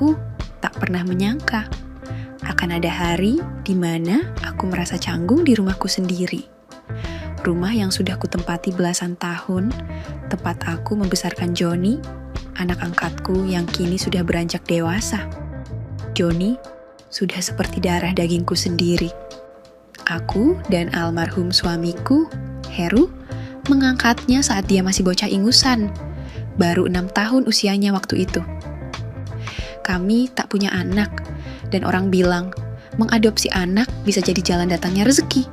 Aku tak pernah menyangka akan ada hari di mana aku merasa canggung di rumahku sendiri. Rumah yang sudah kutempati belasan tahun, tempat aku membesarkan Joni, anak angkatku yang kini sudah beranjak dewasa. Joni sudah seperti darah dagingku sendiri. Aku dan almarhum suamiku, Heru, mengangkatnya saat dia masih bocah ingusan. Baru 6 tahun usianya waktu itu. Kami tak punya anak, dan orang bilang mengadopsi anak bisa jadi jalan datangnya rezeki.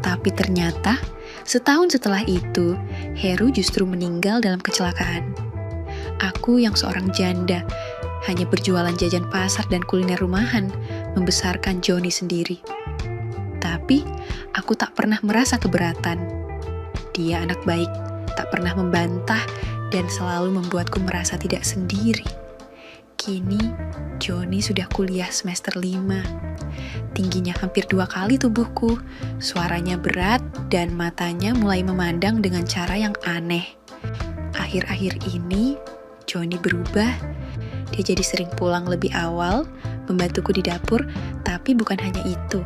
Tapi ternyata setahun setelah itu, Heru justru meninggal dalam kecelakaan. Aku yang seorang janda, hanya berjualan jajan pasar dan kuliner rumahan, membesarkan Joni sendiri. Tapi aku tak pernah merasa keberatan. Dia anak baik, tak pernah membantah, dan selalu membuatku merasa tidak sendiri. Kini, Joni sudah kuliah semester 5. Tingginya hampir 2 kali tubuhku, suaranya berat, dan matanya mulai memandang dengan cara yang aneh. Akhir-akhir ini, Joni berubah. Dia jadi sering pulang lebih awal, membantuku di dapur, tapi bukan hanya itu.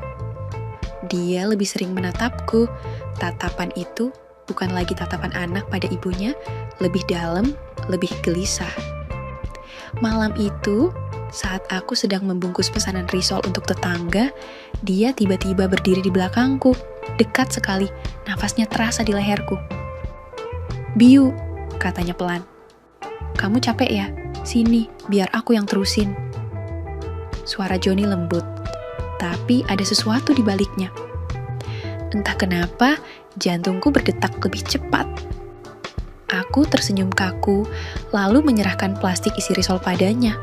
Dia lebih sering menatapku. Tatapan itu bukan lagi tatapan anak pada ibunya, lebih dalam, lebih gelisah. Malam itu, saat aku sedang membungkus pesanan risol untuk tetangga, dia tiba-tiba berdiri di belakangku, dekat sekali, nafasnya terasa di leherku. "Biu," katanya pelan. "Kamu capek ya? Sini, biar aku yang terusin." Suara Joni lembut, tapi ada sesuatu di baliknya. Entah kenapa, jantungku berdetak lebih cepat. Aku tersenyum kaku, lalu menyerahkan plastik isi risol padanya.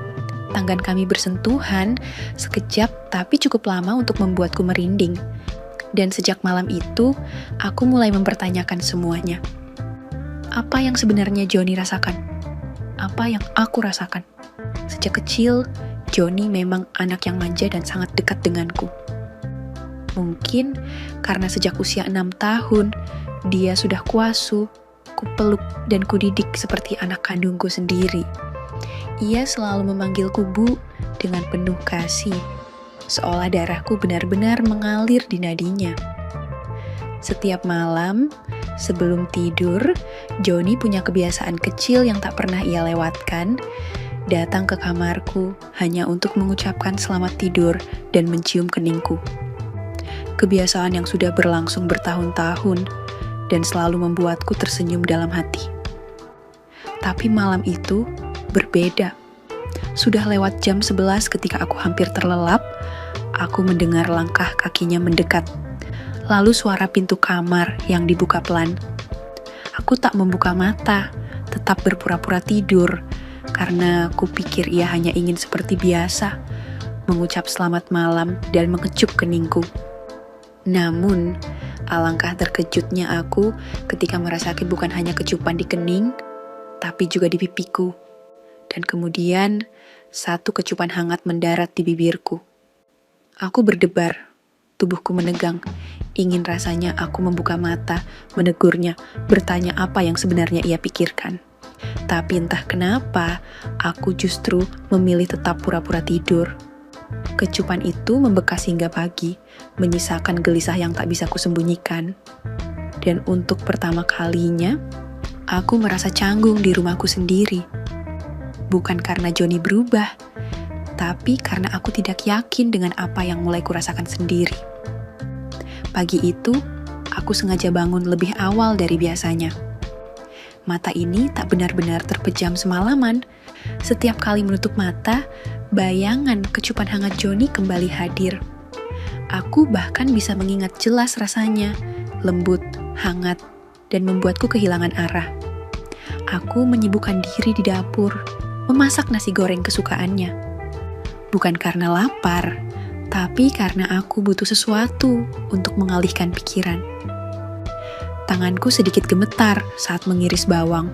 Tangan kami bersentuhan, sekejap tapi cukup lama untuk membuatku merinding. Dan sejak malam itu, aku mulai mempertanyakan semuanya. Apa yang sebenarnya Joni rasakan? Apa yang aku rasakan? Sejak kecil, Joni memang anak yang manja dan sangat dekat denganku. Mungkin karena sejak usia 6 tahun, dia sudah kuasuh, kupeluk dan kudidik seperti anak kandungku sendiri. Ia selalu memanggilku Bu dengan penuh kasih, seolah darahku benar-benar mengalir di nadinya. Setiap malam, sebelum tidur, Joni punya kebiasaan kecil yang tak pernah ia lewatkan, datang ke kamarku hanya untuk mengucapkan selamat tidur dan mencium keningku. Kebiasaan yang sudah berlangsung bertahun-tahun, dan selalu membuatku tersenyum dalam hati. Tapi malam itu berbeda. Sudah lewat jam 11 ketika aku hampir terlelap, aku mendengar langkah kakinya mendekat. Lalu suara pintu kamar yang dibuka pelan. Aku tak membuka mata, tetap berpura-pura tidur, karena aku pikir ia hanya ingin seperti biasa, mengucap selamat malam dan mengecup keningku. Namun, alangkah terkejutnya aku ketika merasakan bukan hanya kecupan di kening, tapi juga di pipiku. Dan kemudian, satu kecupan hangat mendarat di bibirku. Aku berdebar, tubuhku menegang. Ingin rasanya aku membuka mata, menegurnya, bertanya apa yang sebenarnya ia pikirkan. Tapi entah kenapa, aku justru memilih tetap pura-pura tidur. Kecupan itu membekas hingga pagi, menyisakan gelisah yang tak bisa kusembunyikan. Dan untuk pertama kalinya, aku merasa canggung di rumahku sendiri. Bukan karena Joni berubah, tapi karena aku tidak yakin dengan apa yang mulai kurasakan sendiri. Pagi itu, aku sengaja bangun lebih awal dari biasanya. Mata ini tak benar-benar terpejam semalaman. Setiap kali menutup mata, bayangan kecupan hangat Joni kembali hadir. Aku bahkan bisa mengingat jelas rasanya, lembut, hangat, dan membuatku kehilangan arah. Aku menyibukkan diri di dapur, memasak nasi goreng kesukaannya. Bukan karena lapar, tapi karena aku butuh sesuatu untuk mengalihkan pikiran. Tanganku sedikit gemetar saat mengiris bawang.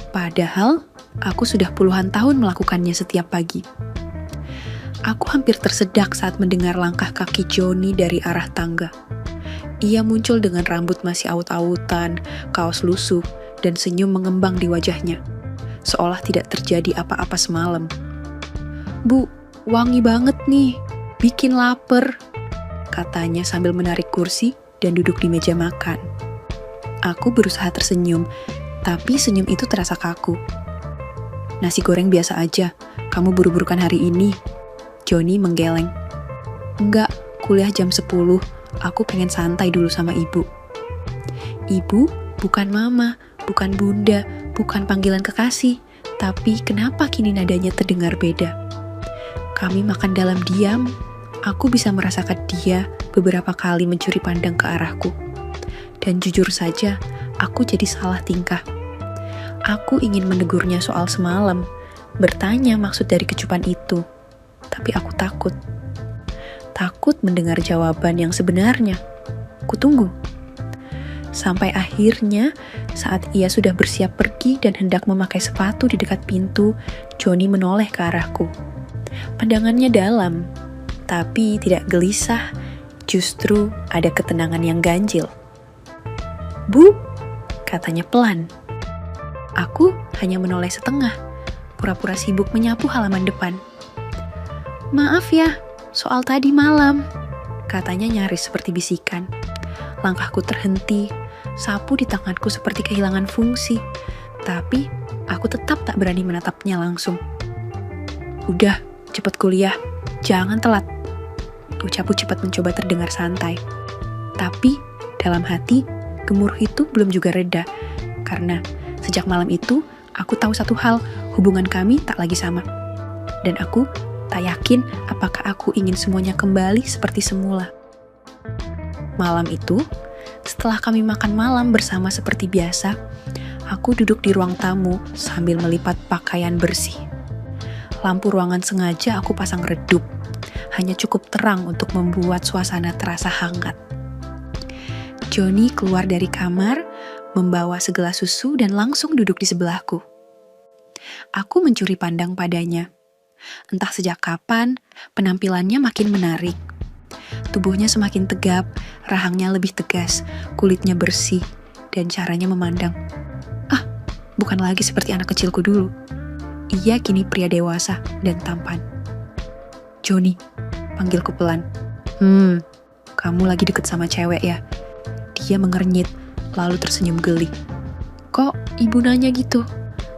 Padahal, aku sudah puluhan tahun melakukannya setiap pagi. Aku hampir tersedak saat mendengar langkah kaki Joni dari arah tangga. Ia muncul dengan rambut masih aut-autan, kaos lusuh, dan senyum mengembang di wajahnya, seolah tidak terjadi apa-apa semalam. "Bu, wangi banget nih, bikin lapar," katanya sambil menarik kursi dan duduk di meja makan. Aku berusaha tersenyum, tapi senyum itu terasa kaku. "Nasi goreng biasa aja, kamu buru-buru kan hari ini?" Joni menggeleng. "Enggak, kuliah jam 10, aku pengen santai dulu sama ibu." Ibu bukan mama, bukan bunda, bukan panggilan kekasih, tapi kenapa kini nadanya terdengar beda? Kami makan dalam diam, aku bisa merasakan dia beberapa kali mencuri pandang ke arahku. Dan jujur saja, aku jadi salah tingkah. Aku ingin menegurnya soal semalam, bertanya maksud dari kecupan itu. Tapi aku takut. Takut mendengar jawaban yang sebenarnya. Kutunggu. Sampai akhirnya, saat ia sudah bersiap pergi dan hendak memakai sepatu di dekat pintu, Joni menoleh ke arahku. Pandangannya dalam, tapi tidak gelisah, justru ada ketenangan yang ganjil. "Bu," katanya pelan. Aku hanya menoleh setengah, pura-pura sibuk menyapu halaman depan. "Maaf ya, soal tadi malam," katanya nyaris seperti bisikan. Langkahku terhenti, sapu di tanganku seperti kehilangan fungsi, tapi aku tetap tak berani menatapnya langsung. "Udah, cepet kuliah, jangan telat," ucapku cepat mencoba terdengar santai. Tapi dalam hati, gemuruh itu belum juga reda, karena sejak malam itu, aku tahu satu hal, hubungan kami tak lagi sama. Dan aku tak yakin apakah aku ingin semuanya kembali seperti semula. Malam itu, setelah kami makan malam bersama seperti biasa, aku duduk di ruang tamu sambil melipat pakaian bersih. Lampu ruangan sengaja aku pasang redup, hanya cukup terang untuk membuat suasana terasa hangat. Joni keluar dari kamar, membawa segelas susu dan langsung duduk di sebelahku. Aku mencuri pandang padanya. Entah sejak kapan, penampilannya makin menarik. Tubuhnya semakin tegap, rahangnya lebih tegas, kulitnya bersih, dan caranya memandang. Bukan lagi seperti anak kecilku dulu. Ia kini pria dewasa dan tampan. "Joni," panggilku pelan. Kamu lagi deket sama cewek ya?" Dia mengernyit, lalu tersenyum geli. "Kok ibu nanya gitu?"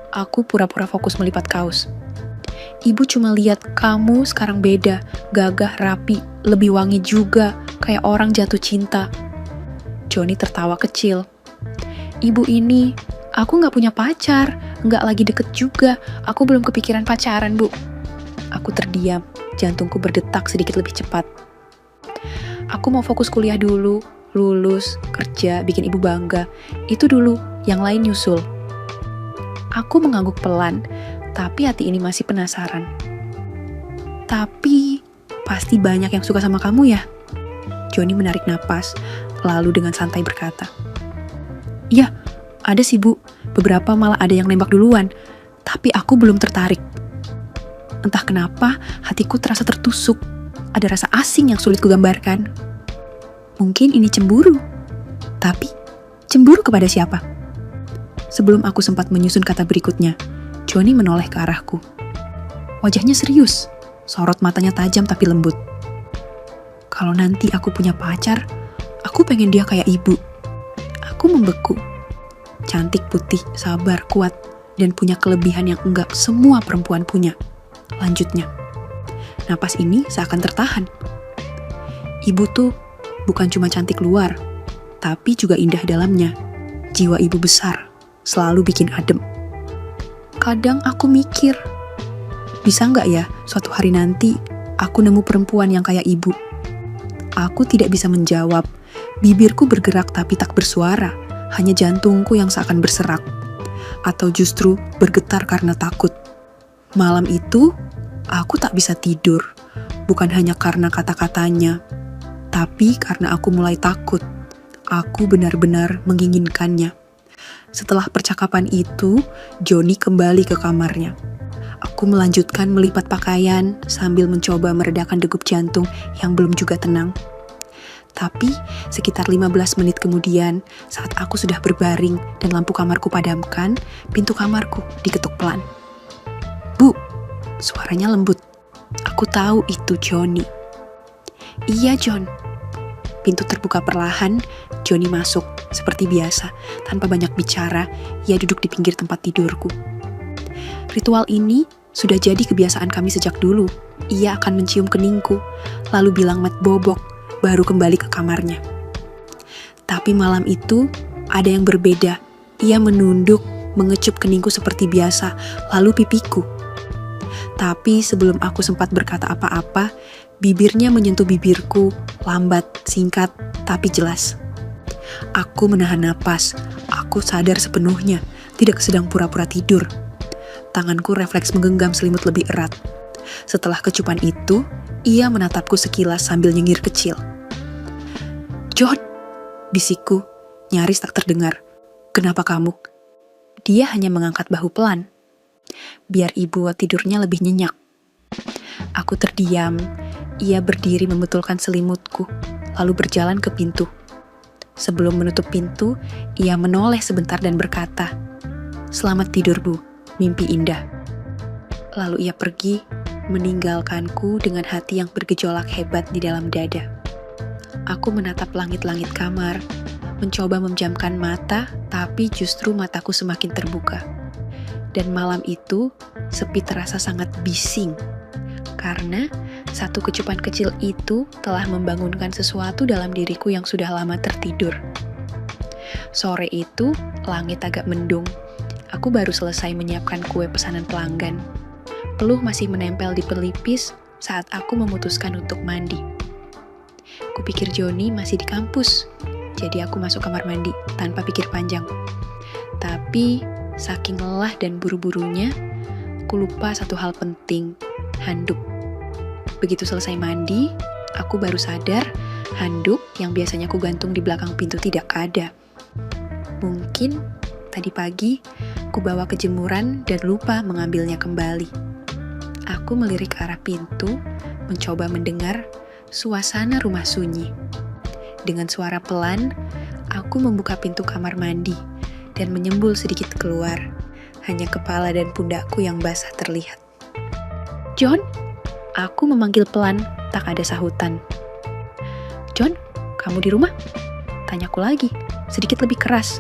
Aku pura-pura fokus melipat kaos. "Ibu cuma lihat kamu sekarang beda, gagah, rapi, lebih wangi juga, kayak orang jatuh cinta." Joni tertawa kecil. "Ibu ini, aku gak punya pacar, gak lagi deket juga, aku belum kepikiran pacaran, Bu." Aku terdiam, jantungku berdetak sedikit lebih cepat. "Aku mau fokus kuliah dulu, lulus, kerja, bikin ibu bangga. Itu dulu, yang lain nyusul." Aku mengangguk pelan, tapi hati ini masih penasaran. "Tapi, pasti banyak yang suka sama kamu ya?" Joni menarik napas, lalu dengan santai berkata. "Iya, ada sih Bu, beberapa malah ada yang nembak duluan, tapi aku belum tertarik. Entah kenapa, hatiku terasa tertusuk, ada rasa asing yang sulit kugambarkan. Mungkin ini cemburu, tapi cemburu kepada siapa?" Sebelum aku sempat menyusun kata berikutnya, Joni menoleh ke arahku. Wajahnya serius, sorot matanya tajam tapi lembut. "Kalau nanti aku punya pacar, aku pengen dia kayak ibu." Aku membeku. Cantik, putih, sabar, kuat, dan punya kelebihan yang enggak semua perempuan punya. Lanjutnya, napas ini seakan tertahan. Ibu tuh bukan cuma cantik luar, tapi juga indah dalamnya. Jiwa ibu besar, selalu bikin adem. Kadang aku mikir, bisa nggak ya suatu hari nanti aku nemu perempuan yang kayak ibu? Aku tidak bisa menjawab, bibirku bergerak tapi tak bersuara, hanya jantungku yang seakan berserak. Atau justru bergetar karena takut. Malam itu, aku tak bisa tidur, bukan hanya karena kata-katanya, tapi karena aku mulai takut. Aku benar-benar menginginkannya. Setelah percakapan itu, Joni kembali ke kamarnya. Aku melanjutkan melipat pakaian sambil mencoba meredakan degup jantung yang belum juga tenang. Tapi sekitar 15 menit kemudian, saat aku sudah berbaring dan lampu kamarku padamkan, pintu kamarku diketuk pelan. "Bu," suaranya lembut. Aku tahu itu Johnny. Iya, John. Pintu terbuka perlahan, Johnny masuk. Seperti biasa, tanpa banyak bicara, ia duduk di pinggir tempat tidurku. Ritual ini sudah jadi kebiasaan kami sejak dulu. Ia akan mencium keningku, lalu bilang mat bobok, baru kembali ke kamarnya. Tapi malam itu, ada yang berbeda. Ia menunduk, mengecup keningku seperti biasa, lalu pipiku. Tapi sebelum aku sempat berkata apa-apa, bibirnya menyentuh bibirku, lambat, singkat, tapi jelas. Aku menahan napas, aku sadar sepenuhnya, tidak sedang pura-pura tidur. Tanganku refleks menggenggam selimut lebih erat. Setelah kecupan itu, ia menatapku sekilas sambil nyengir kecil. "John," bisikku, nyaris tak terdengar. "Kenapa kamu?" Dia hanya mengangkat bahu pelan, biar ibu tidurnya lebih nyenyak. Aku terdiam, ia berdiri membetulkan selimutku, lalu berjalan ke pintu. Sebelum menutup pintu, ia menoleh sebentar dan berkata, "Selamat tidur, Bu, mimpi indah." Lalu ia pergi, meninggalkanku dengan hati yang bergejolak hebat di dalam dada. Aku menatap langit-langit kamar, mencoba memejamkan mata, tapi justru mataku semakin terbuka. Dan malam itu, sepi terasa sangat bising, karena satu kecupan kecil itu telah membangunkan sesuatu dalam diriku yang sudah lama tertidur. Sore itu, langit agak mendung. Aku baru selesai menyiapkan kue pesanan pelanggan. Peluh masih menempel di pelipis saat aku memutuskan untuk mandi. Kupikir Johnny masih di kampus, jadi aku masuk kamar mandi tanpa pikir panjang. Tapi saking lelah dan buru-burunya, aku lupa satu hal penting, handuk. Begitu selesai mandi, aku baru sadar handuk yang biasanya aku gantung di belakang pintu tidak ada. Mungkin tadi pagi aku bawa ke jemuran dan lupa mengambilnya kembali. Aku melirik ke arah pintu, mencoba mendengar suasana rumah sunyi. Dengan suara pelan, aku membuka pintu kamar mandi dan menyembul sedikit keluar. Hanya kepala dan pundakku yang basah terlihat. "John?" Aku memanggil pelan, tak ada sahutan. "John, kamu di rumah?" Tanyaku lagi, sedikit lebih keras.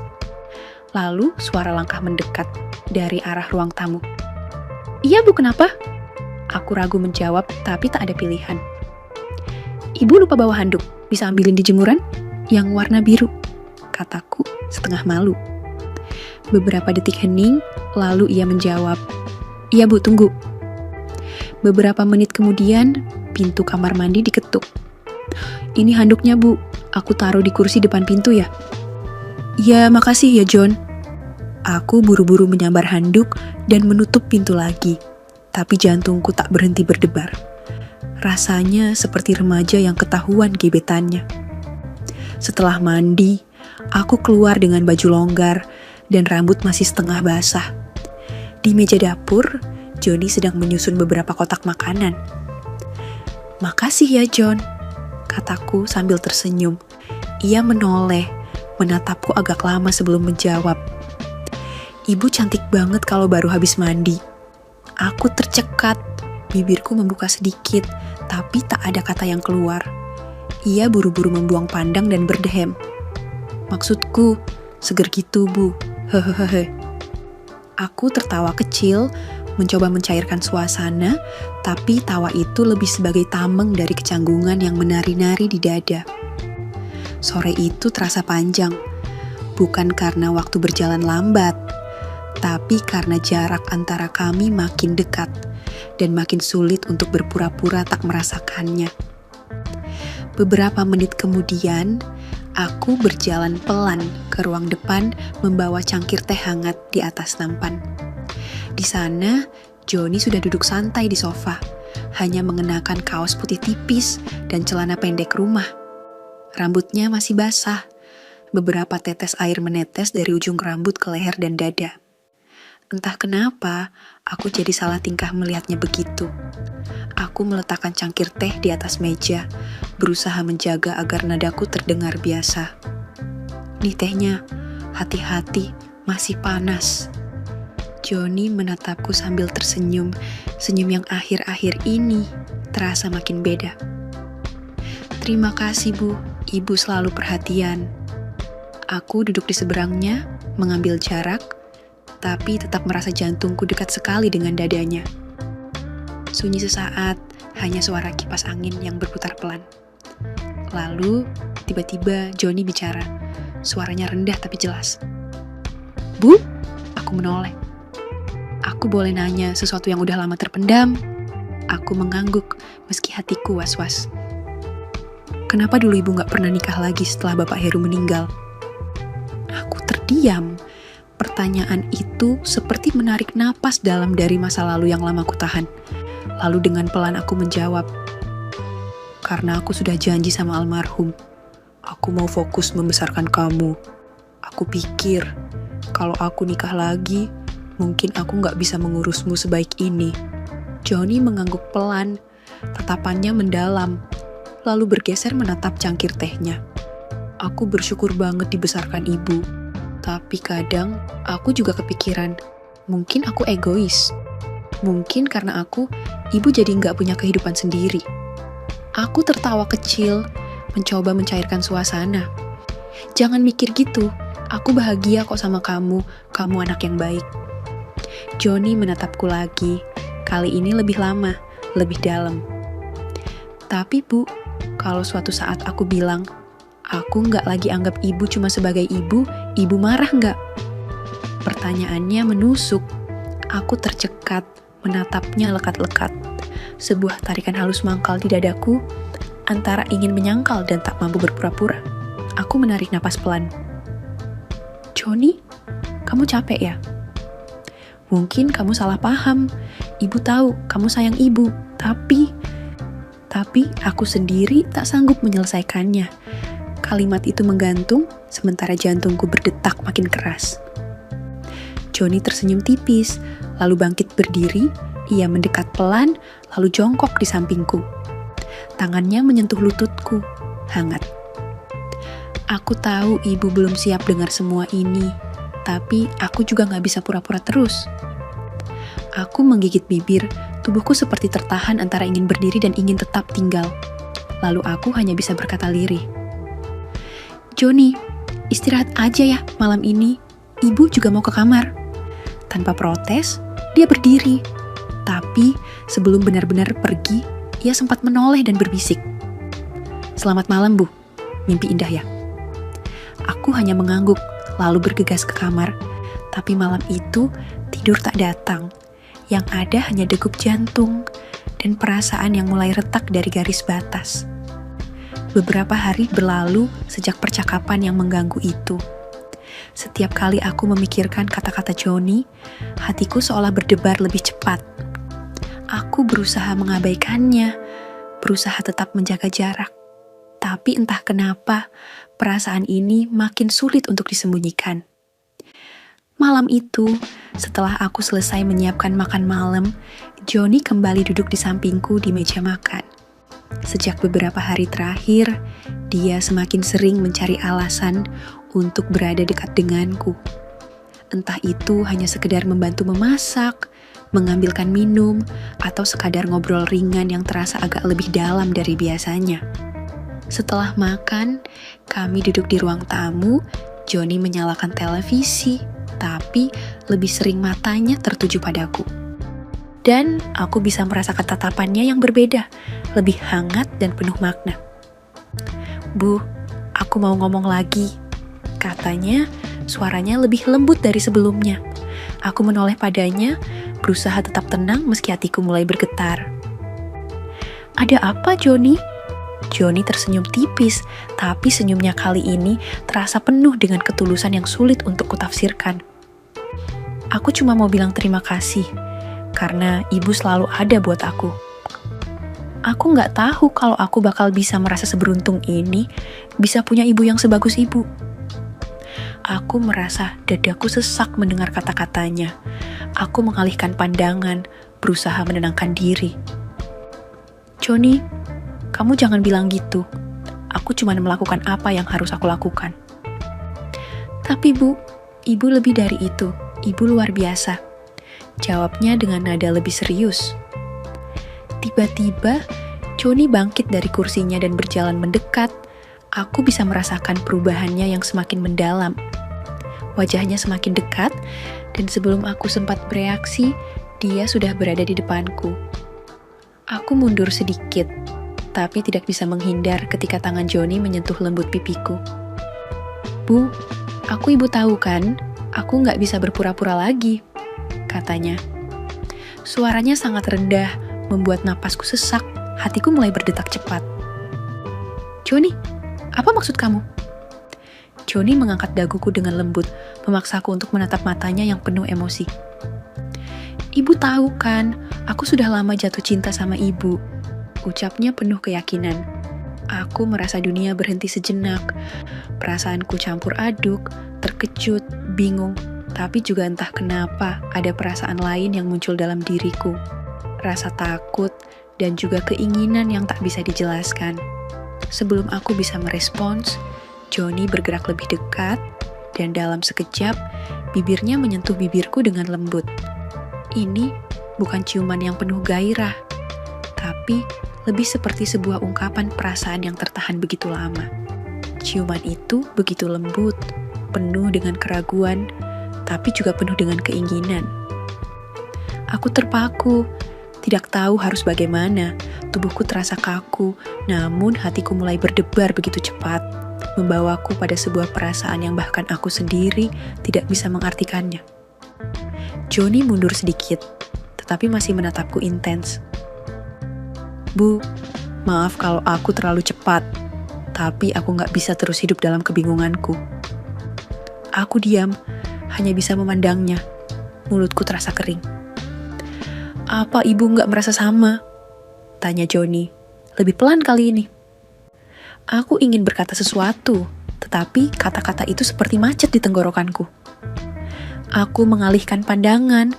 Lalu suara langkah mendekat dari arah ruang tamu. "Iya, Bu, kenapa?" Aku ragu menjawab, tapi tak ada pilihan. "Ibu lupa bawa handuk, bisa ambilin di jemuran? Yang warna biru," kataku setengah malu. Beberapa detik hening, lalu ia menjawab, "Iya, Bu, tunggu." Beberapa menit kemudian, pintu kamar mandi diketuk. "Ini handuknya, Bu. Aku taruh di kursi depan pintu ya." "Ya, makasih ya, John." Aku buru-buru menyambar handuk dan menutup pintu lagi. Tapi jantungku tak berhenti berdebar. Rasanya seperti remaja yang ketahuan gebetannya. Setelah mandi, aku keluar dengan baju longgar dan rambut masih setengah basah. Di meja dapur, Johnny sedang menyusun beberapa kotak makanan. "Makasih ya, John," kataku sambil tersenyum. Ia menoleh, menatapku agak lama sebelum menjawab. "Ibu cantik banget kalau baru habis mandi." Aku tercekat, bibirku membuka sedikit, tapi tak ada kata yang keluar. Ia buru-buru membuang pandang dan berdehem. "Maksudku, seger gitu, Bu. Hehehe." Aku tertawa kecil, mencoba mencairkan suasana, tapi tawa itu lebih sebagai tameng dari kecanggungan yang menari-nari di dada. Sore itu terasa panjang, bukan karena waktu berjalan lambat, tapi karena jarak antara kami makin dekat dan makin sulit untuk berpura-pura tak merasakannya. Beberapa menit kemudian, aku berjalan pelan ke ruang depan membawa cangkir teh hangat di atas nampan. Di sana, Johnny sudah duduk santai di sofa, hanya mengenakan kaos putih tipis dan celana pendek rumah. Rambutnya masih basah, beberapa tetes air menetes dari ujung rambut ke leher dan dada. Entah kenapa, aku jadi salah tingkah melihatnya begitu. Aku meletakkan cangkir teh di atas meja, berusaha menjaga agar nadaku terdengar biasa. "Nih tehnya, hati-hati, masih panas." Joni menatapku sambil tersenyum, senyum yang akhir-akhir ini terasa makin beda. Terima kasih Bu, Ibu selalu perhatian. Aku duduk di seberangnya, mengambil jarak, tapi tetap merasa jantungku dekat sekali dengan dadanya. Sunyi sesaat, hanya suara kipas angin yang berputar pelan. Lalu, tiba-tiba Joni bicara. Suaranya rendah tapi jelas. Bu, aku menoleh. Aku boleh nanya sesuatu yang udah lama terpendam? Aku mengangguk, meski hatiku was-was. Kenapa dulu Ibu gak pernah nikah lagi setelah Bapak Heru meninggal? Aku terdiam. Pertanyaan itu seperti menarik napas dalam dari masa lalu yang lama ku tahan. Lalu dengan pelan aku menjawab, karena aku sudah janji sama almarhum. Aku mau fokus membesarkan kamu. Aku pikir, kalau aku nikah lagi, mungkin aku gak bisa mengurusmu sebaik ini. Joni mengangguk pelan, tatapannya mendalam, lalu bergeser menatap cangkir tehnya. Aku bersyukur banget dibesarkan ibu. Tapi kadang aku juga kepikiran, mungkin aku egois. Mungkin karena aku, ibu jadi gak punya kehidupan sendiri. Aku tertawa kecil, mencoba mencairkan suasana. Jangan mikir gitu, aku bahagia kok sama kamu anak yang baik. Joni menatapku lagi, kali ini lebih lama, lebih dalam. Tapi Bu, kalau suatu saat aku bilang, aku nggak lagi anggap ibu cuma sebagai ibu marah nggak? Pertanyaannya menusuk. Aku tercekat, menatapnya lekat-lekat. Sebuah tarikan halus mangkal di dadaku, antara ingin menyangkal dan tak mampu berpura-pura. Aku menarik napas pelan. Joni, kamu capek ya? Mungkin kamu salah paham. Ibu tahu kamu sayang ibu, tapi aku sendiri tak sanggup menyelesaikannya. Kalimat itu menggantung, sementara jantungku berdetak makin keras. Joni tersenyum tipis, lalu bangkit berdiri. Ia mendekat pelan, lalu jongkok di sampingku. Tangannya menyentuh lututku, hangat. Aku tahu ibu belum siap dengar semua ini, tapi aku juga gak bisa pura-pura terus. Aku menggigit bibir, tubuhku seperti tertahan antara ingin berdiri dan ingin tetap tinggal. Lalu aku hanya bisa berkata lirih. Joni, istirahat aja ya malam ini. Ibu juga mau ke kamar. Tanpa protes, dia berdiri. Tapi sebelum benar-benar pergi, ia sempat menoleh dan berbisik. Selamat malam, Bu. Mimpi indah ya. Aku hanya mengangguk, lalu bergegas ke kamar. Tapi malam itu, tidur tak datang. Yang ada hanya degup jantung dan perasaan yang mulai retak dari garis batas. Beberapa hari berlalu sejak percakapan yang mengganggu itu. Setiap kali aku memikirkan kata-kata Joni, hatiku seolah berdebar lebih cepat. Aku berusaha mengabaikannya, berusaha tetap menjaga jarak. Tapi entah kenapa, perasaan ini makin sulit untuk disembunyikan. Malam itu, setelah aku selesai menyiapkan makan malam, Joni kembali duduk di sampingku di meja makan. Sejak beberapa hari terakhir, dia semakin sering mencari alasan untuk berada dekat denganku. Entah itu hanya sekedar membantu memasak, mengambilkan minum, atau sekadar ngobrol ringan yang terasa agak lebih dalam dari biasanya. Setelah makan, kami duduk di ruang tamu. Joni menyalakan televisi, tapi lebih sering matanya tertuju padaku. Dan aku bisa merasakan tatapannya yang berbeda, lebih hangat dan penuh makna. Bu, aku mau ngomong lagi. Katanya, suaranya lebih lembut dari sebelumnya. Aku menoleh padanya, berusaha tetap tenang meski hatiku mulai bergetar. Ada apa, Joni? Joni tersenyum tipis, tapi senyumnya kali ini terasa penuh dengan ketulusan yang sulit untuk kutafsirkan. Aku cuma mau bilang terima kasih, karena ibu selalu ada buat aku. Aku gak tahu kalau aku bakal bisa merasa seberuntung ini, bisa punya ibu yang sebagus ibu. Aku merasa dadaku sesak mendengar kata-katanya. Aku mengalihkan pandangan, berusaha menenangkan diri. Joni, kamu jangan bilang gitu. Aku cuma melakukan apa yang harus aku lakukan. Tapi Bu, ibu lebih dari itu. Ibu luar biasa. Jawabnya dengan nada lebih serius. Tiba-tiba, Joni bangkit dari kursinya dan berjalan mendekat. Aku bisa merasakan perubahannya yang semakin mendalam. Wajahnya semakin dekat, dan sebelum aku sempat bereaksi, dia sudah berada di depanku. Aku mundur sedikit, tapi tidak bisa menghindar ketika tangan Joni menyentuh lembut pipiku. Bu, aku ibu tahu kan, aku nggak bisa berpura-pura lagi, katanya. Suaranya sangat rendah, membuat napasku sesak, hatiku mulai berdetak cepat. Joni, apa maksud kamu? Joni mengangkat daguku dengan lembut, memaksaku untuk menatap matanya yang penuh emosi. Ibu tahu kan, aku sudah lama jatuh cinta sama ibu, ucapnya penuh keyakinan. Aku merasa dunia berhenti sejenak. Perasaanku campur aduk, terkejut, bingung, tapi juga entah kenapa ada perasaan lain yang muncul dalam diriku. Rasa takut dan juga keinginan yang tak bisa dijelaskan. Sebelum aku bisa merespons, Joni bergerak lebih dekat, dan dalam sekejap, bibirnya menyentuh bibirku dengan lembut. Ini bukan ciuman yang penuh gairah, tapi lebih seperti sebuah ungkapan perasaan yang tertahan begitu lama. Ciuman itu begitu lembut, penuh dengan keraguan, tapi juga penuh dengan keinginan. Aku terpaku, tidak tahu harus bagaimana. Tubuhku terasa kaku, namun hatiku mulai berdebar begitu cepat, membawaku pada sebuah perasaan yang bahkan aku sendiri tidak bisa mengartikannya. Joni mundur sedikit, tetapi masih menatapku intens. Bu, maaf kalau aku terlalu cepat, tapi aku nggak bisa terus hidup dalam kebingunganku. Aku diam, hanya bisa memandangnya. Mulutku terasa kering. Apa ibu nggak merasa sama? Tanya Joni, lebih pelan kali ini. Aku ingin berkata sesuatu, tetapi kata-kata itu seperti macet di tenggorokanku. Aku mengalihkan pandangan,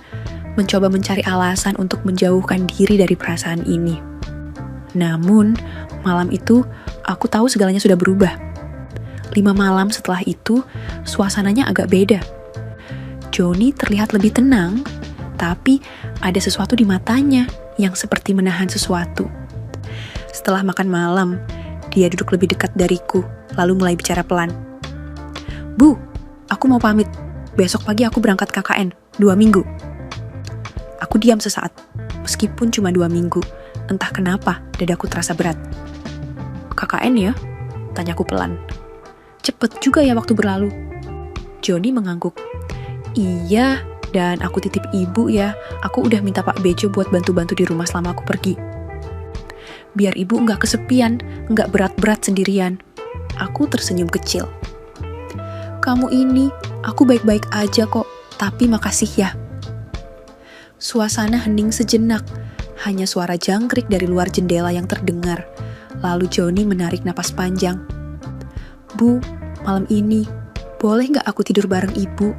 mencoba mencari alasan untuk menjauhkan diri dari perasaan ini. Namun, malam itu, aku tahu segalanya sudah berubah. 5 malam setelah itu, suasananya agak beda. Joni terlihat lebih tenang, tapi ada sesuatu di matanya yang seperti menahan sesuatu. Setelah makan malam, dia duduk lebih dekat dariku, lalu mulai bicara pelan. Bu, aku mau pamit. Besok pagi aku berangkat KKN, 2 minggu. Aku diam sesaat, meskipun cuma 2 minggu. Entah kenapa, dadaku terasa berat. KKN ya? Tanyaku pelan. Cepet juga ya waktu berlalu. Joni mengangguk. Iya, dan aku titip ibu ya. Aku udah minta Pak Bejo buat bantu-bantu di rumah selama aku pergi. Biar ibu nggak kesepian, nggak berat-berat sendirian. Aku tersenyum kecil. Kamu ini, aku baik-baik aja kok, tapi makasih ya. Suasana hening sejenak. Hanya suara jangkrik dari luar jendela yang terdengar. Lalu Joni menarik napas panjang. Bu, malam ini, boleh nggak aku tidur bareng ibu?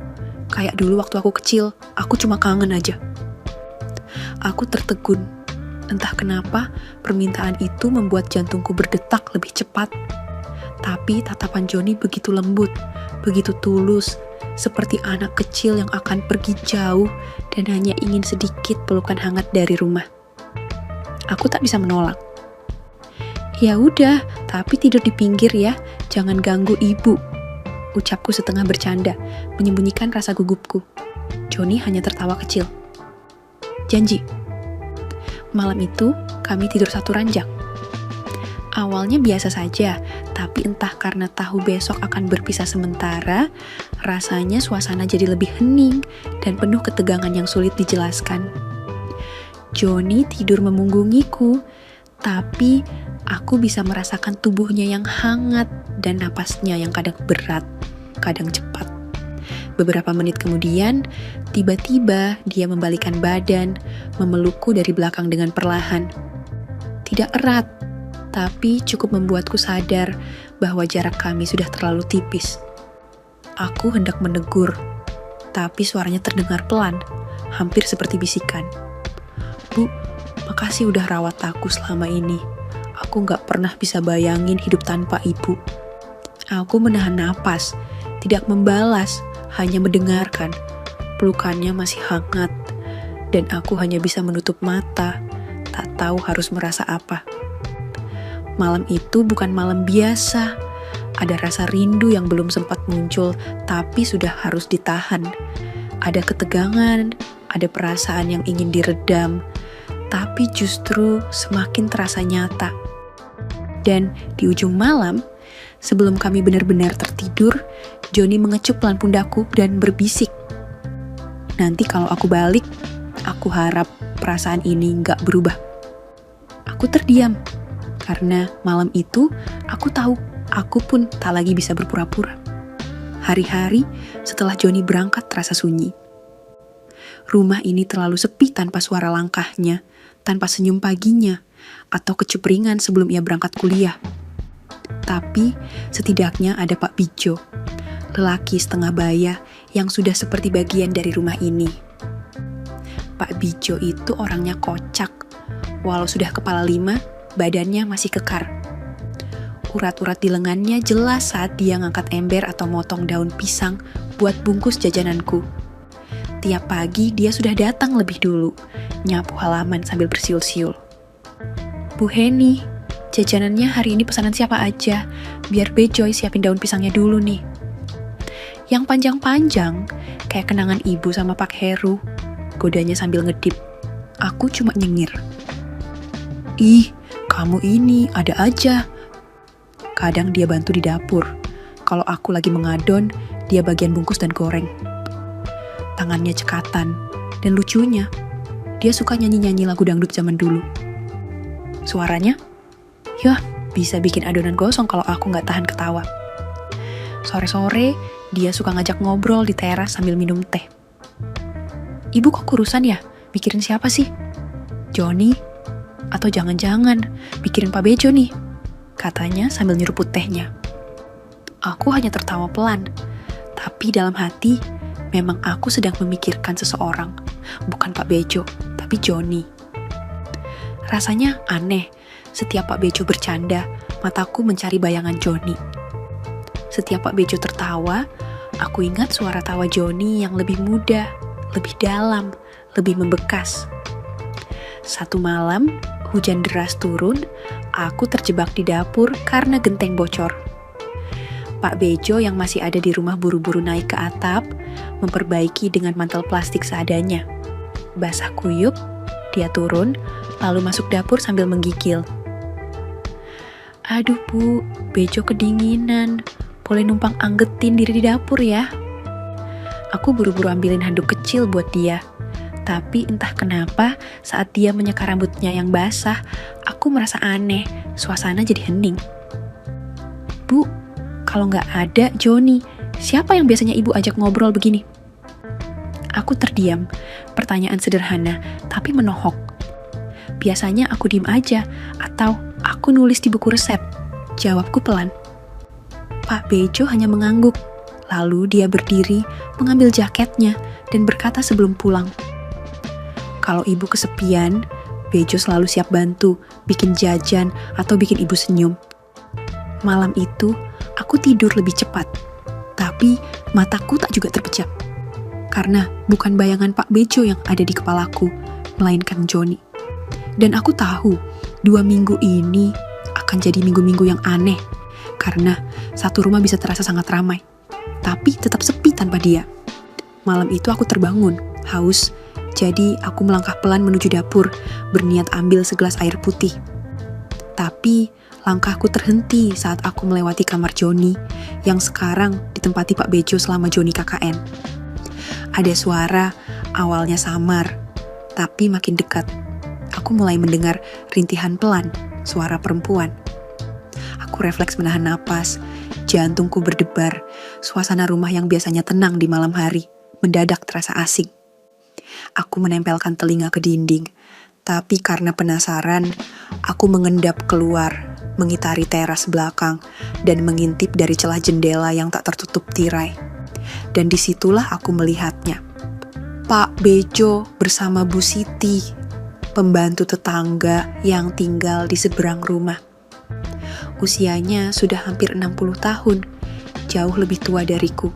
Kayak dulu waktu aku kecil, aku cuma kangen aja. Aku tertegun. Entah kenapa, permintaan itu membuat jantungku berdetak lebih cepat. Tapi tatapan Joni begitu lembut, begitu tulus, seperti anak kecil yang akan pergi jauh dan hanya ingin sedikit pelukan hangat dari rumah. Aku tak bisa menolak. Ya udah, tapi tidur di pinggir ya, jangan ganggu ibu. Ucapku setengah bercanda, menyembunyikan rasa gugupku. Joni hanya tertawa kecil. Janji. Malam itu, kami tidur satu ranjang. Awalnya biasa saja, tapi entah karena tahu besok akan berpisah sementara, rasanya suasana jadi lebih hening dan penuh ketegangan yang sulit dijelaskan. Joni tidur memunggungiku, tapi aku bisa merasakan tubuhnya yang hangat dan napasnya yang kadang berat, kadang cepat. Beberapa menit kemudian, tiba-tiba dia membalikkan badan, memelukku dari belakang dengan perlahan. Tidak erat, tapi cukup membuatku sadar bahwa jarak kami sudah terlalu tipis. Aku hendak menegur, tapi suaranya terdengar pelan, hampir seperti bisikan. Bu, makasih udah rawat aku selama ini. Aku gak pernah bisa bayangin hidup tanpa ibu. Aku menahan napas, tidak membalas, hanya mendengarkan. Pelukannya masih hangat. dan aku hanya bisa menutup mata, tak tahu harus merasa apa. Malam itu bukan malam biasa. Ada rasa rindu yang belum sempat muncul, tapi sudah harus ditahan. Ada ketegangan, ada perasaan yang ingin diredam, tapi justru semakin terasa nyata. Dan di ujung malam, sebelum kami benar-benar tertidur, Joni mengecup pelan pundakku dan berbisik, "Nanti kalau aku balik, aku harap perasaan ini nggak berubah." Aku terdiam, karena malam itu aku tahu aku pun tak lagi bisa berpura-pura. Hari-hari setelah Joni berangkat terasa sunyi. Rumah ini terlalu sepi tanpa suara langkahnya, tanpa senyum paginya, atau kecup ringan sebelum ia berangkat kuliah. Tapi setidaknya ada Pak Bijo, lelaki setengah baya yang sudah seperti bagian dari rumah ini. Pak Bijo itu orangnya kocak. Walau sudah kepala 5, badannya masih kekar. Urat-urat di lengannya jelas saat dia ngangkat ember atau motong daun pisang buat bungkus jajananku. Tiap pagi dia sudah datang lebih dulu, nyapu halaman sambil bersiul-siul. "Bu Heni, jajanannya hari ini pesanan siapa aja? Biar Bejoy siapin daun pisangnya dulu nih." Yang panjang-panjang, kayak kenangan ibu sama Pak Heru, godanya sambil ngedip. Aku cuma nyengir. "Ih, kamu ini ada aja." Kadang dia bantu di dapur. Kalau aku lagi mengadon, dia bagian bungkus dan goreng. Tangannya cekatan, dan lucunya, dia suka nyanyi-nyanyi lagu dangdut zaman dulu. Suaranya, yah, bisa bikin adonan gosong kalau aku nggak tahan ketawa. Sore-sore, dia suka ngajak ngobrol di teras sambil minum teh. "Ibu kok kurusan ya? Mikirin siapa sih? Joni? Atau jangan-jangan mikirin Pak Bejo nih?" katanya sambil nyeruput tehnya. Aku hanya tertawa pelan, tapi dalam hati, memang aku sedang memikirkan seseorang, bukan Pak Bejo, tapi Joni. Rasanya aneh, setiap Pak Bejo bercanda, mataku mencari bayangan Joni. Setiap Pak Bejo tertawa, aku ingat suara tawa Joni yang lebih muda, lebih dalam, lebih membekas. Satu malam, hujan deras turun, aku terjebak di dapur karena genteng bocor. Pak Bejo yang masih ada di rumah buru-buru naik ke atap, memperbaiki dengan mantel plastik seadanya. Basah kuyup, dia turun, lalu masuk dapur sambil menggigil. "Aduh Bu, Bejo kedinginan, boleh numpang anggetin diri di dapur ya?" Aku buru-buru ambilin handuk kecil buat dia. Tapi entah kenapa saat dia menyeka rambutnya yang basah, aku merasa aneh, suasana jadi hening. "Bu, kalau nggak ada Joni, siapa yang biasanya ibu ajak ngobrol begini?" Aku terdiam, pertanyaan sederhana, tapi menohok. Biasanya aku diem aja, atau aku nulis di buku resep. Jawabku pelan. Pak Bejo hanya mengangguk, lalu dia berdiri, mengambil jaketnya, dan berkata sebelum pulang, "Kalau ibu kesepian, Bejo selalu siap bantu, bikin jajan, atau bikin ibu senyum." Malam itu, aku tidur lebih cepat. Tapi, mataku tak juga terpejam. Karena bukan bayangan Pak Bejo yang ada di kepalaku, melainkan Joni. Dan aku tahu, 2 minggu ini akan jadi minggu-minggu yang aneh. Karena satu rumah bisa terasa sangat ramai, tapi tetap sepi tanpa dia. Malam itu aku terbangun, haus. Jadi aku melangkah pelan menuju dapur, berniat ambil segelas air putih. Tapi langkahku terhenti saat aku melewati kamar Joni, yang sekarang ditempati Pak Bejo selama Joni KKN. Ada suara, awalnya samar, tapi makin dekat. Aku mulai mendengar rintihan pelan, suara perempuan. Aku refleks menahan napas, jantungku berdebar, suasana rumah yang biasanya tenang di malam hari, mendadak terasa asing. Aku menempelkan telinga ke dinding, tapi karena penasaran, aku mengendap keluar, mengitari teras belakang, dan mengintip dari celah jendela yang tak tertutup tirai. Dan disitulah aku melihatnya. Pak Bejo bersama Bu Siti, pembantu tetangga yang tinggal di seberang rumah. Usianya sudah hampir 60 tahun, jauh lebih tua dariku,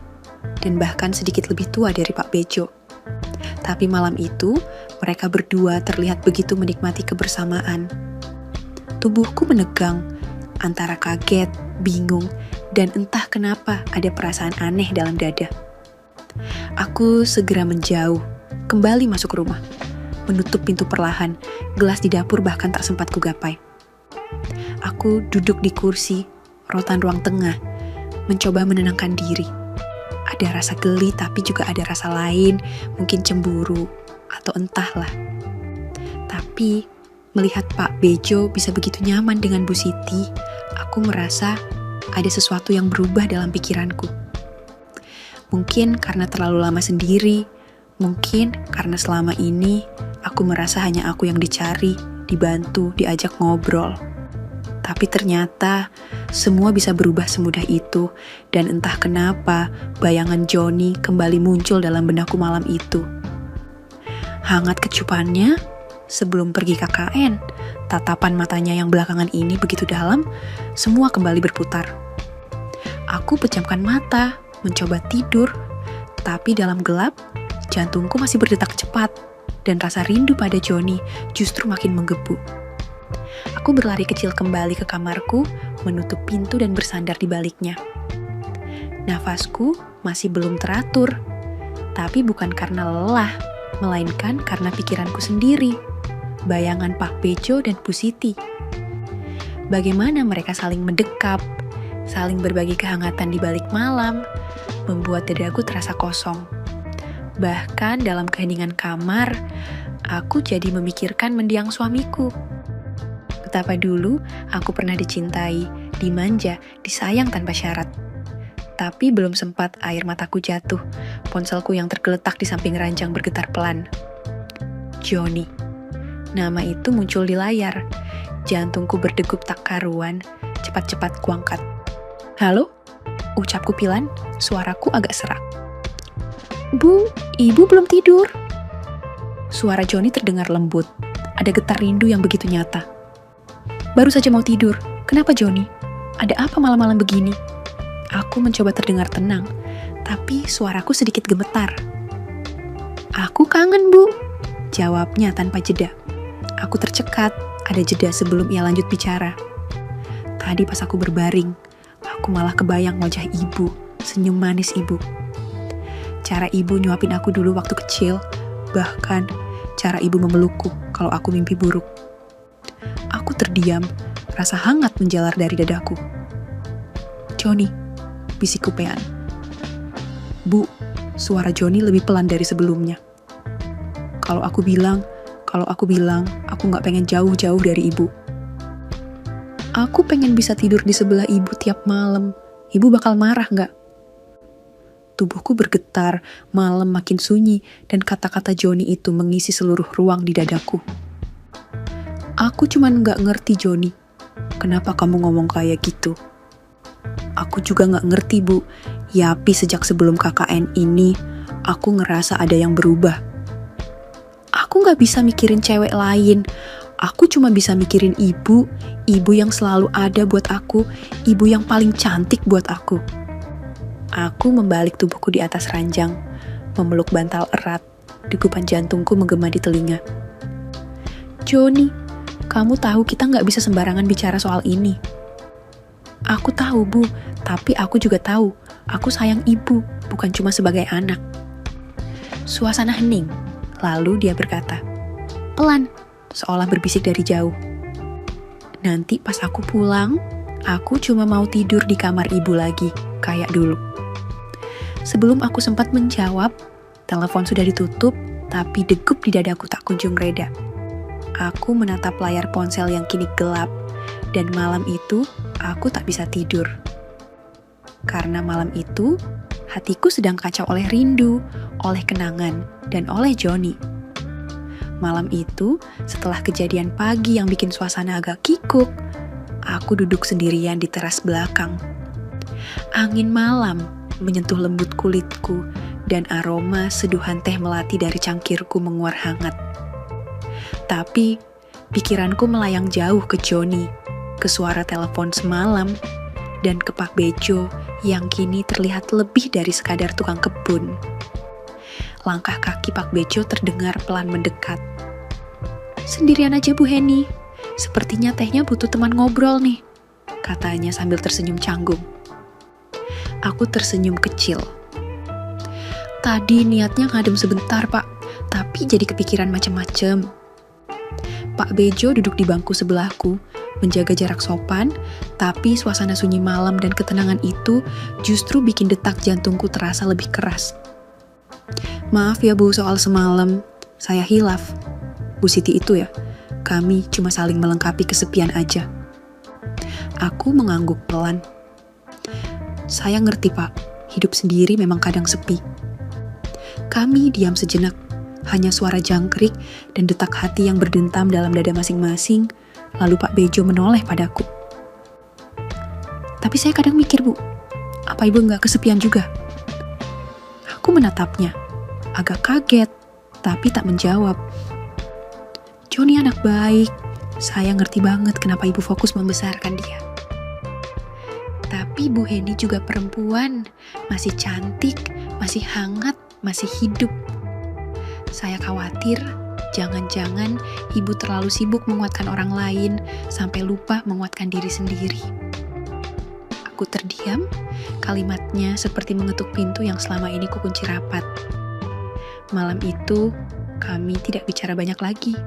dan bahkan sedikit lebih tua dari Pak Bejo. Tapi malam itu, Mereka berdua terlihat begitu menikmati kebersamaan. Tubuhku menegang, antara kaget, bingung, dan entah kenapa ada perasaan aneh dalam dada. Aku segera menjauh, kembali masuk rumah, menutup pintu perlahan, gelas di dapur bahkan tak sempat kugapai. Aku duduk di kursi, rotan ruang tengah, mencoba menenangkan diri. Ada rasa geli tapi juga ada rasa lain, mungkin cemburu, atau entahlah. Tapi, melihat Pak Bejo bisa begitu nyaman dengan Bu Siti, aku merasa ada sesuatu yang berubah dalam pikiranku. Mungkin karena terlalu lama sendiri, mungkin karena selama ini aku merasa hanya aku yang dicari, dibantu, diajak ngobrol. Tapi ternyata semua bisa berubah semudah itu, dan entah kenapa bayangan Joni kembali muncul dalam benakku malam itu. Hangat kecupannya sebelum pergi KKN, tatapan matanya yang belakangan ini begitu dalam, semua kembali berputar. Aku pejamkan mata, mencoba tidur, tapi dalam gelap, jantungku masih berdetak cepat, dan rasa rindu pada Joni justru makin menggebu. Aku berlari kecil kembali ke kamarku, menutup pintu dan bersandar di baliknya. Nafasku masih belum teratur, tapi bukan karena lelah, melainkan karena pikiranku sendiri. Bayangan Pak Bejo dan Bu Siti. Bagaimana mereka saling mendekap, saling berbagi kehangatan di balik malam, membuat dadaku terasa kosong. Bahkan dalam keheningan kamar, aku jadi memikirkan mendiang suamiku. Betapa dulu aku pernah dicintai, dimanja, disayang tanpa syarat. Tapi belum sempat air mataku jatuh, ponselku yang tergeletak di samping ranjang bergetar pelan. Joni. Nama itu muncul di layar. Jantungku berdegup tak karuan, cepat-cepat kuangkat. Halo? Ucapku pilan, suaraku agak serak. Bu, ibu belum tidur. Suara Joni terdengar lembut. Ada getar rindu yang begitu nyata. Baru saja mau tidur. Kenapa Joni? Ada apa malam-malam begini? Aku mencoba terdengar tenang, tapi suaraku sedikit gemetar. Aku kangen, Bu. Jawabnya tanpa jeda. Aku tercekat, ada jeda sebelum ia lanjut bicara. Tadi pas aku berbaring, aku malah kebayang wajah ibu, senyum manis ibu. Cara ibu nyuapin aku dulu waktu kecil, bahkan cara ibu memelukku kalau aku mimpi buruk. Aku terdiam, rasa hangat menjalar dari dadaku. Joni, bisikku pean. Bu, suara Joni lebih pelan dari sebelumnya. Kalau aku bilang, aku gak pengen jauh-jauh dari ibu. Aku pengen bisa tidur di sebelah ibu tiap malam. Ibu bakal marah gak? Tubuhku bergetar, malam makin sunyi, dan kata-kata Joni itu mengisi seluruh ruang di dadaku. Aku cuman gak ngerti Joni, kenapa kamu ngomong kayak gitu? Aku juga gak ngerti Bu, Yapi sejak sebelum KKN ini, aku ngerasa ada yang berubah. Aku gak bisa mikirin cewek lain, aku cuma bisa mikirin ibu yang selalu ada buat aku, ibu yang paling cantik buat aku. Aku membalik tubuhku di atas ranjang, memeluk bantal erat, degupan jantungku menggema di telinga. Joni, kamu tahu kita gak bisa sembarangan bicara soal ini. Aku tahu Bu, tapi aku juga tahu, aku sayang ibu, bukan cuma sebagai anak. Suasana hening, lalu dia berkata, pelan, seolah berbisik dari jauh. Nanti pas aku pulang, aku cuma mau tidur di kamar ibu lagi, kayak dulu. Sebelum aku sempat menjawab, telepon sudah ditutup, tapi degup di dadaku tak kunjung reda. Aku menatap layar ponsel yang kini gelap, dan malam itu aku tak bisa tidur. Karena malam itu, hatiku sedang kacau oleh rindu, oleh kenangan, dan oleh Joni. Malam itu, setelah kejadian pagi yang bikin suasana agak kikuk, aku duduk sendirian di teras belakang. Angin malam menyentuh lembut kulitku, dan aroma seduhan teh melati dari cangkirku menguar hangat. Tapi, pikiranku melayang jauh ke Joni, ke suara telepon semalam, dan ke Pak Bejo yang kini terlihat lebih dari sekadar tukang kebun. Langkah kaki Pak Bejo terdengar pelan mendekat, Sendirian aja Bu Heni. Sepertinya tehnya butuh teman ngobrol nih, katanya sambil tersenyum canggung. Aku tersenyum kecil. Tadi niatnya ngadem sebentar Pak, tapi jadi kepikiran macem-macem. Pak Bejo duduk di bangku sebelahku, menjaga jarak sopan, tapi suasana sunyi malam dan ketenangan itu justru bikin detak jantungku terasa lebih keras. Maaf ya Bu soal semalam, saya hilaf. Bu Siti itu ya, kami cuma saling melengkapi kesepian aja. Aku mengangguk pelan. Saya ngerti Pak, hidup sendiri memang kadang sepi. Kami diam sejenak, hanya suara jangkrik dan detak hati yang berdentam dalam dada masing-masing, lalu Pak Bejo menoleh padaku. Tapi saya kadang mikir Bu, apa Ibu nggak kesepian juga? Aku menatapnya, agak kaget, tapi tak menjawab. Joni anak baik, saya ngerti banget kenapa Ibu fokus membesarkan dia. Tapi Bu Heni juga perempuan, masih cantik, masih hangat, masih hidup. Saya khawatir, jangan-jangan Ibu terlalu sibuk menguatkan orang lain, sampai lupa menguatkan diri sendiri. Aku terdiam, kalimatnya seperti mengetuk pintu yang selama ini kukunci rapat. Malam itu, kami tidak bicara banyak lagi.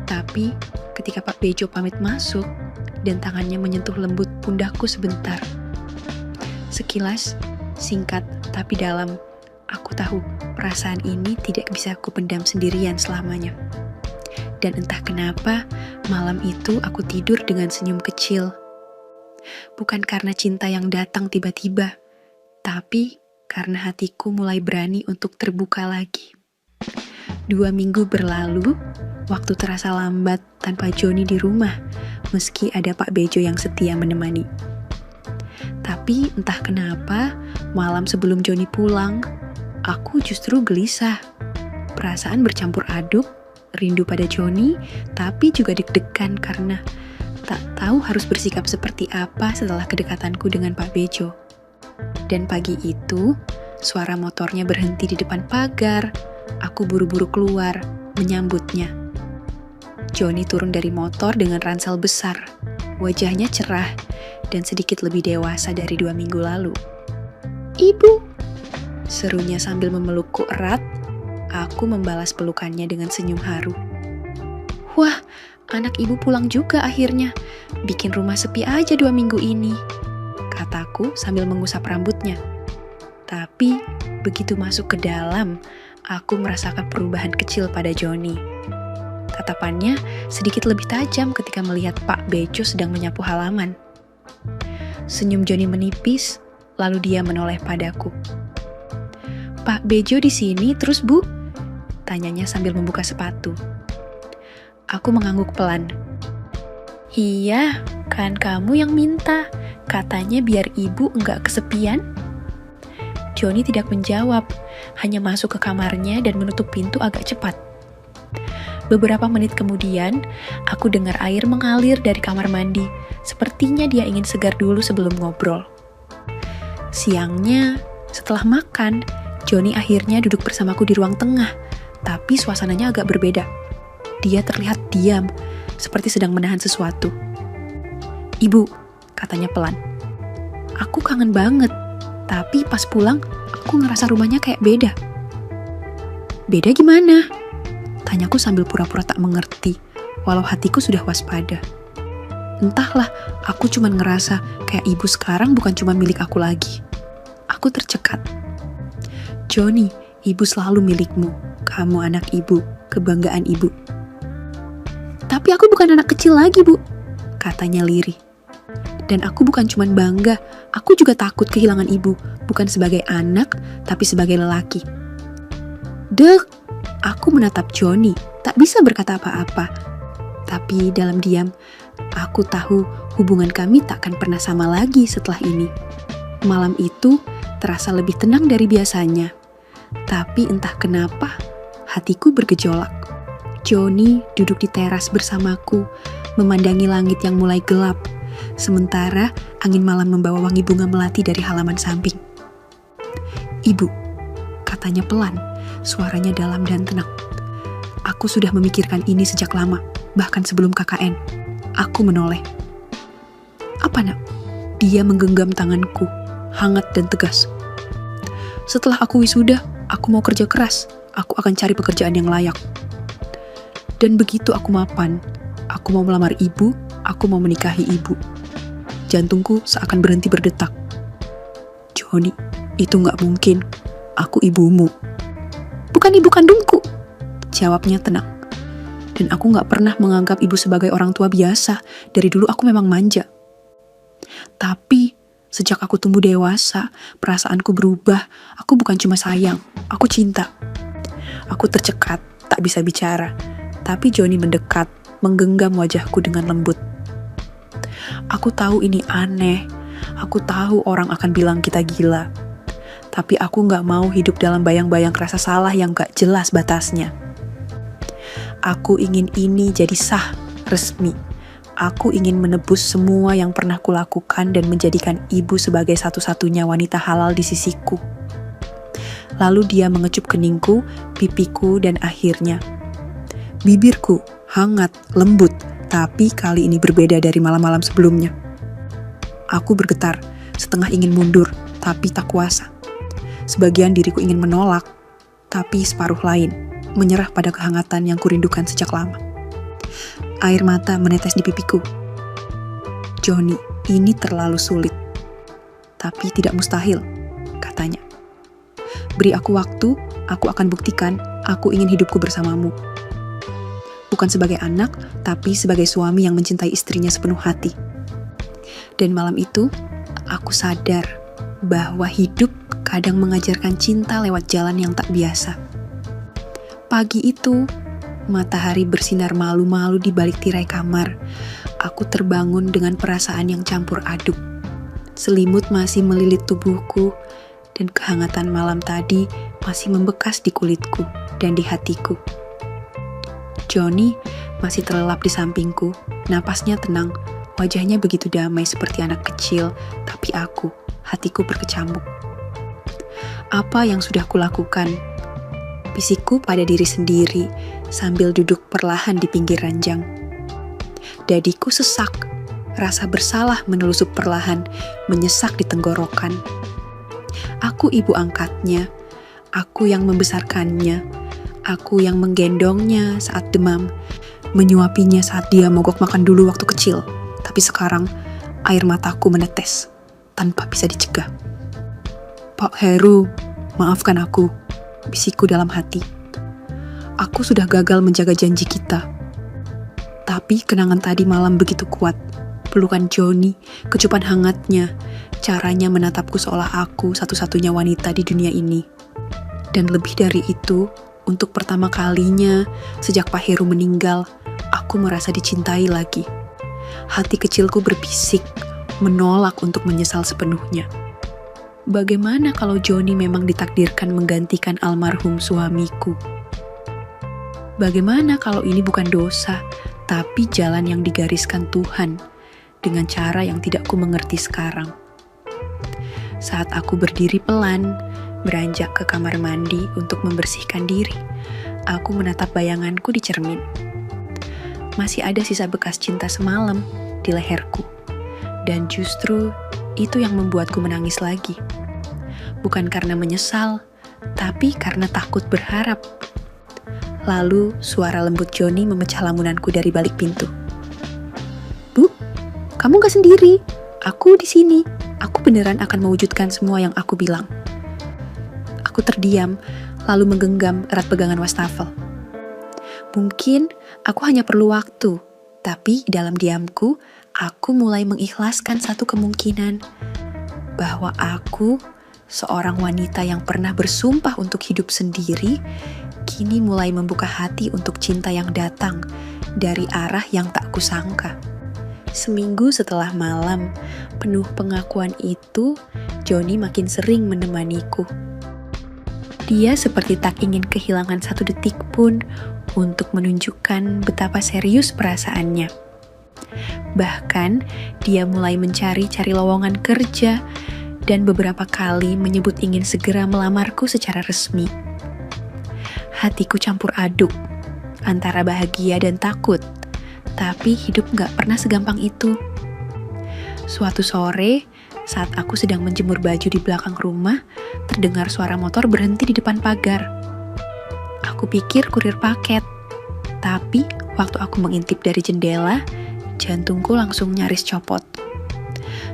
Tapi ketika Pak Bejo pamit masuk dan tangannya menyentuh lembut pundakku sebentar. Sekilas, singkat tapi dalam, aku tahu perasaan ini tidak bisa aku pendam sendirian selamanya. Dan entah kenapa, malam itu aku tidur dengan senyum kecil. Bukan karena cinta yang datang tiba-tiba, tapi karena hatiku mulai berani untuk terbuka lagi. 2 minggu berlalu, waktu terasa lambat tanpa Joni di rumah, meski ada Pak Bejo yang setia menemani. Tapi entah kenapa, malam sebelum Joni pulang, aku justru gelisah. Perasaan bercampur aduk, rindu pada Joni, tapi juga deg-degan karena tak tahu harus bersikap seperti apa setelah kedekatanku dengan Pak Bejo. Dan pagi itu, suara motornya berhenti di depan pagar. Aku buru-buru keluar, menyambutnya. Joni turun dari motor dengan ransel besar. Wajahnya cerah dan sedikit lebih dewasa dari 2 minggu lalu. "Ibu!" serunya sambil memelukku erat. Aku membalas pelukannya dengan senyum haru. "Wah, anak ibu pulang juga akhirnya. Bikin rumah sepi aja 2 minggu ini," kataku sambil mengusap rambutnya. Tapi begitu masuk ke dalam, aku merasakan perubahan kecil pada Joni. Tatapannya sedikit lebih tajam ketika melihat Pak Bejo sedang menyapu halaman. Senyum Joni menipis, lalu dia menoleh padaku. "Pak Bejo di sini terus Bu?" tanyanya sambil membuka sepatu. Aku mengangguk pelan. "Iya, kan kamu yang minta. Katanya biar ibu enggak kesepian." Joni tidak menjawab, hanya masuk ke kamarnya dan menutup pintu agak cepat. Beberapa menit kemudian, aku dengar air mengalir dari kamar mandi. Sepertinya dia ingin segar dulu sebelum ngobrol. Siangnya, setelah makan, Joni akhirnya duduk bersamaku di ruang tengah, tapi suasananya agak berbeda. Dia terlihat diam, seperti sedang menahan sesuatu. "Ibu," katanya pelan. "Aku kangen banget, tapi pas pulang, aku ngerasa rumahnya kayak beda." "Beda gimana?" tanyaku sambil pura-pura tak mengerti, walau hatiku sudah waspada. Entahlah, aku cuma ngerasa kayak ibu sekarang bukan cuma milik aku lagi. Aku tercekat. "Joni, ibu selalu milikmu. Kamu anak ibu, kebanggaan ibu." "Tapi aku bukan anak kecil lagi, Bu," katanya lirih. "Dan aku bukan cuma bangga, aku juga takut kehilangan ibu, bukan sebagai anak, tapi sebagai lelaki." Dek, aku menatap Joni, tak bisa berkata apa-apa. Tapi dalam diam, aku tahu hubungan kami takkan pernah sama lagi setelah ini. Malam itu terasa lebih tenang dari biasanya. Tapi entah kenapa, hatiku bergejolak. Joni duduk di teras bersamaku, memandangi langit yang mulai gelap. Sementara angin malam membawa wangi bunga melati dari halaman samping. "Ibu," katanya pelan, suaranya dalam dan tenang. Aku sudah memikirkan ini sejak lama, bahkan sebelum KKN. Aku menoleh. Apa nak? Dia menggenggam tanganku, hangat dan tegas. Setelah aku wisuda, aku mau kerja keras. Aku akan cari pekerjaan yang layak. Dan begitu aku mapan, aku mau melamar ibu, aku mau menikahi ibu. Jantungku seakan berhenti berdetak. Joni, itu gak mungkin. Aku ibumu. Bukan ibu kandungku, jawabnya tenang. Dan aku gak pernah menganggap ibu sebagai orang tua biasa. Dari dulu aku memang manja. Tapi sejak aku tumbuh dewasa, perasaanku berubah. Aku bukan cuma sayang, aku cinta. Aku tercekat, tak bisa bicara. Tapi Joni mendekat, menggenggam wajahku dengan lembut. Aku tahu ini aneh. Aku tahu orang akan bilang kita gila. Tapi aku gak mau hidup dalam bayang-bayang rasa salah yang gak jelas batasnya. Aku ingin ini jadi sah, resmi. Aku ingin menebus semua yang pernah kulakukan dan menjadikan ibu sebagai satu-satunya wanita halal di sisiku. Lalu dia mengecup keningku, pipiku, dan akhirnya bibirku hangat, lembut, tapi kali ini berbeda dari malam-malam sebelumnya. Aku bergetar, setengah ingin mundur, tapi tak kuasa. Sebagian diriku ingin menolak, tapi separuh lain menyerah pada kehangatan yang kurindukan sejak lama. Air mata menetes di pipiku. Joni, ini terlalu sulit. Tapi tidak mustahil, katanya. Beri aku waktu, aku akan buktikan aku ingin hidupku bersamamu. Bukan sebagai anak, tapi sebagai suami yang mencintai istrinya sepenuh hati. Dan malam itu, aku sadar bahwa hidup kadang mengajarkan cinta lewat jalan yang tak biasa. Pagi itu, matahari bersinar malu-malu di balik tirai kamar. Aku terbangun dengan perasaan yang campur aduk. Selimut masih melilit tubuhku, dan kehangatan malam tadi masih membekas di kulitku dan di hatiku. Joni masih terlelap di sampingku, napasnya tenang, wajahnya begitu damai seperti anak kecil, tapi hatiku berkecamuk. Apa yang sudah kulakukan? Bisikku pada diri sendiri sambil duduk perlahan di pinggir ranjang. Dadiku sesak, rasa bersalah menelusup perlahan, menyesak di tenggorokan. Aku ibu angkatnya, aku yang membesarkannya, aku yang menggendongnya saat demam, menyuapinya saat dia mogok makan dulu waktu kecil. Tapi sekarang air mataku menetes tanpa bisa dicegah. Pak Heru, maafkan aku, bisikku dalam hati. Aku sudah gagal menjaga janji kita. Tapi kenangan tadi malam begitu kuat. Pelukan Joni, kecupan hangatnya, caranya menatapku seolah aku satu-satunya wanita di dunia ini. Dan lebih dari itu, untuk pertama kalinya sejak Pak Heru meninggal, aku merasa dicintai lagi. Hati kecilku berbisik, menolak untuk menyesal sepenuhnya. Bagaimana kalau Joni memang ditakdirkan menggantikan almarhum suamiku? Bagaimana kalau ini bukan dosa, tapi jalan yang digariskan Tuhan dengan cara yang tidak ku mengerti sekarang? Saat aku berdiri pelan, beranjak ke kamar mandi untuk membersihkan diri, aku menatap bayanganku di cermin. Masih ada sisa bekas cinta semalam di leherku, dan justru itu yang membuatku menangis lagi. Bukan karena menyesal, tapi karena takut berharap. Lalu suara lembut Joni memecah lamunanku dari balik pintu. Bu, kamu gak sendiri. Aku di sini. Aku beneran akan mewujudkan semua yang aku bilang. Aku terdiam, lalu menggenggam erat pegangan wastafel. Mungkin aku hanya perlu waktu, tapi dalam diamku, aku mulai mengikhlaskan satu kemungkinan bahwa aku, seorang wanita yang pernah bersumpah untuk hidup sendiri, kini mulai membuka hati untuk cinta yang datang dari arah yang tak kusangka. Seminggu setelah malam penuh pengakuan itu, Joni makin sering menemaniku. Dia seperti tak ingin kehilangan satu detik pun untuk menunjukkan betapa serius perasaannya. Bahkan, dia mulai mencari-cari lowongan kerja dan beberapa kali menyebut ingin segera melamarku secara resmi. Hatiku campur aduk. antara bahagia dan takut. Tapi hidup gak pernah segampang itu. Suatu sore, saat aku sedang menjemur baju di belakang rumah, terdengar suara motor berhenti di depan pagar. Aku pikir kurir paket. Tapi waktu aku mengintip dari jendela, jantungku langsung nyaris copot.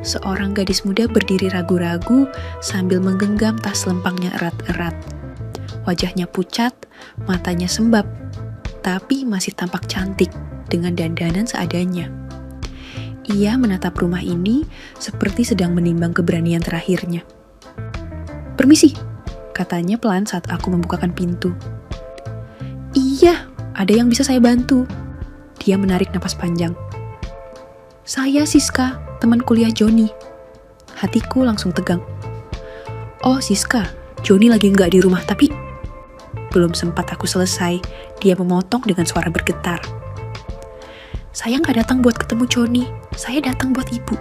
Seorang gadis muda berdiri ragu-ragu sambil menggenggam tas lempangnya erat-erat. Wajahnya pucat, matanya sembab, tapi masih tampak cantik dengan dandanan seadanya. Ia menatap rumah ini seperti sedang menimbang keberanian terakhirnya. "Permisi," katanya pelan saat aku membukakan pintu. "Iya, ada yang bisa saya bantu?" Dia menarik napas panjang. "Saya Siska, teman kuliah Joni." Hatiku langsung tegang. "Oh Siska, Joni lagi nggak di rumah tapi..." Belum sempat aku selesai, dia memotong dengan suara bergetar. "Saya nggak datang buat ketemu Joni, saya datang buat ibu."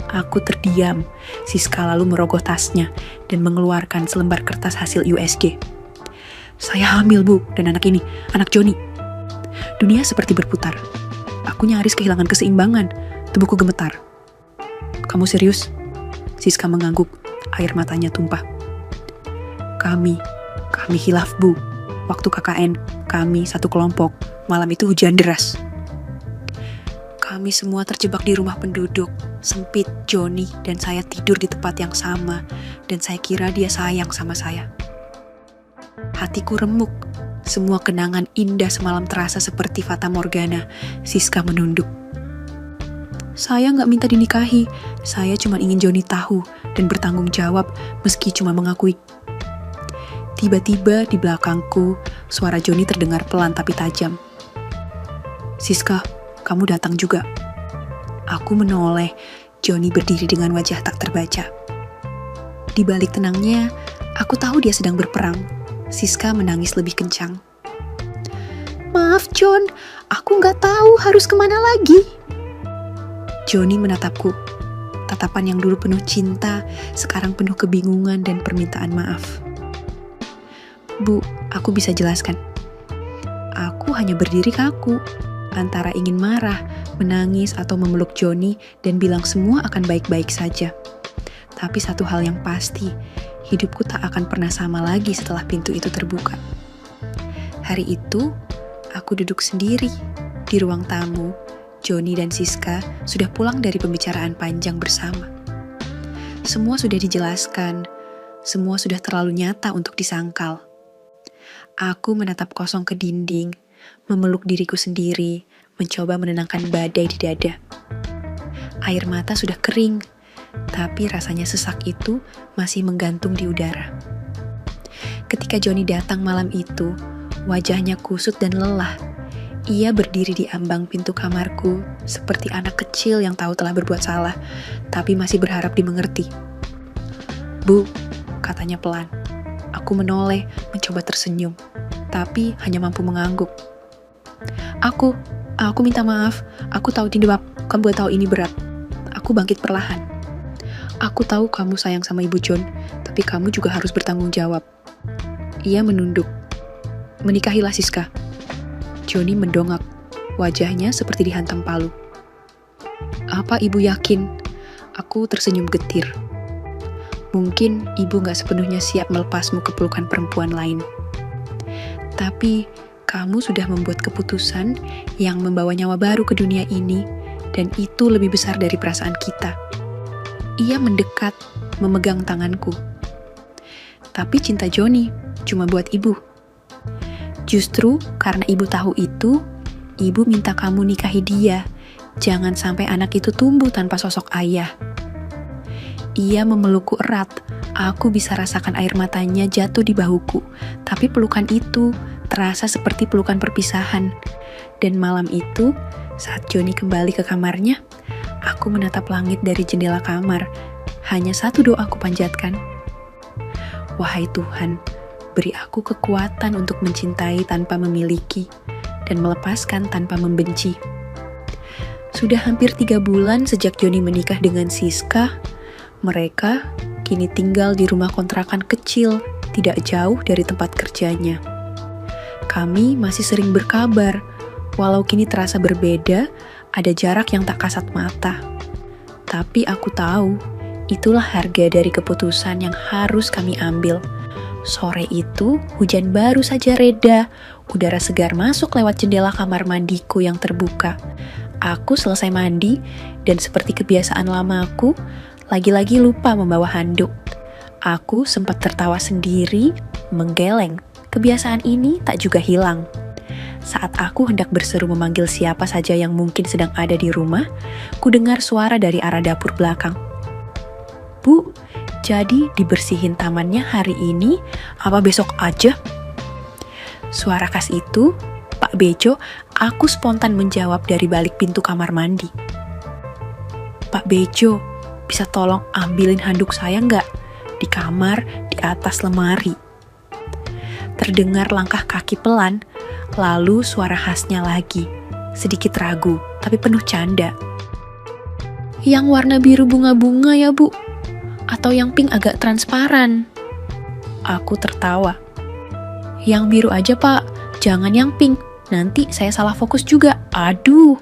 Aku terdiam. Siska lalu merogoh tasnya dan mengeluarkan selembar kertas hasil USG. "Saya hamil, Bu, dan anak ini, anak Joni." Dunia seperti berputar. Aku nyaris kehilangan keseimbangan. Tubuhku gemetar. "Kamu serius?" Siska mengangguk, air matanya tumpah. Kami hilaf, Bu. Waktu KKN, kami satu kelompok. Malam itu hujan deras. Kami semua terjebak di rumah penduduk. Sempit, Joni dan saya tidur di tempat yang sama. Dan saya kira dia sayang sama saya. Hatiku remuk. Semua kenangan indah semalam terasa seperti fata morgana. Siska menunduk. "Saya nggak minta dinikahi. Saya cuma ingin Joni tahu dan bertanggung jawab meski cuma mengakui." Tiba-tiba di belakangku, suara Joni terdengar pelan tapi tajam. "Siska, kamu datang juga." Aku menoleh. Joni berdiri dengan wajah tak terbaca. Di balik tenangnya, aku tahu dia sedang berperang. Siska menangis lebih kencang. "Maaf John, aku nggak tahu harus kemana lagi." Joni menatapku. Tatapan yang dulu penuh cinta, sekarang penuh kebingungan dan permintaan maaf. "Bu, aku bisa jelaskan. Aku hanya berdiri kaku, antara ingin marah, menangis, atau memeluk Joni dan bilang semua akan baik-baik saja. Tapi satu hal yang pasti, hidupku tak akan pernah sama lagi setelah pintu itu terbuka." Hari itu, aku duduk sendiri di ruang tamu. Joni dan Siska sudah pulang dari pembicaraan panjang bersama. Semua sudah dijelaskan, semua sudah terlalu nyata untuk disangkal. Aku menatap kosong ke dinding, memeluk diriku sendiri, mencoba menenangkan badai di dada. Air mata sudah kering, tapi rasanya sesak itu masih menggantung di udara. Ketika Joni datang malam itu, wajahnya kusut dan lelah. Ia berdiri di ambang pintu kamarku, seperti anak kecil yang tahu telah berbuat salah, tapi masih berharap dimengerti. "Bu," katanya pelan. Aku menoleh, mencoba tersenyum, tapi hanya mampu mengangguk. Aku minta maaf. Aku tahu tidak kamu buat tahu ini berat." Aku bangkit perlahan. "Aku tahu kamu sayang sama Ibu John, tapi kamu juga harus bertanggung jawab." Ia menunduk. "Menikahilah Siska." Joni mendongak. Wajahnya seperti dihantam palu. "Apa Ibu yakin?" Aku tersenyum getir. "Mungkin Ibu gak sepenuhnya siap melepasmu ke pelukan perempuan lain. Tapi kamu sudah membuat keputusan yang membawa nyawa baru ke dunia ini, dan itu lebih besar dari perasaan kita." Ia mendekat, memegang tanganku. "Tapi cinta Joni cuma buat Ibu. Justru karena Ibu tahu itu, Ibu minta kamu nikahi dia. Jangan sampai anak itu tumbuh tanpa sosok ayah." Ia memelukku erat. Aku bisa rasakan air matanya jatuh di bahuku. Tapi pelukan itu terasa seperti pelukan perpisahan. Dan malam itu, saat Joni kembali ke kamarnya, aku menatap langit dari jendela kamar. Hanya satu doa aku panjatkan. "Wahai Tuhan, beri aku kekuatan untuk mencintai tanpa memiliki, dan melepaskan tanpa membenci." Sudah hampir 3 bulan sejak Joni menikah dengan Siska. Mereka kini tinggal di rumah kontrakan kecil, tidak jauh dari tempat kerjanya. Kami masih sering berkabar, walau kini terasa berbeda, ada jarak yang tak kasat mata. Tapi aku tahu, itulah harga dari keputusan yang harus kami ambil. Sore itu, hujan baru saja reda, udara segar masuk lewat jendela kamar mandiku yang terbuka. Aku selesai mandi, dan seperti kebiasaan lamaku, lagi-lagi lupa membawa handuk. Aku sempat tertawa sendiri, menggeleng. Kebiasaan ini tak juga hilang. Saat aku hendak berseru memanggil siapa saja yang mungkin sedang ada di rumah, ku dengar suara dari arah dapur belakang. "Bu, jadi dibersihin tamannya hari ini, apa besok aja?" Suara khas itu, Pak Bejo, aku spontan menjawab dari balik pintu kamar mandi. "Pak Bejo, bisa tolong ambilin handuk saya nggak? Di kamar, di atas lemari." Terdengar langkah kaki pelan, lalu suara khasnya lagi, sedikit ragu, tapi penuh canda. "Yang warna biru bunga-bunga ya, Bu? Atau yang pink agak transparan?" Aku tertawa. "Yang biru aja, Pak. Jangan yang pink. Nanti saya salah fokus juga. Aduh."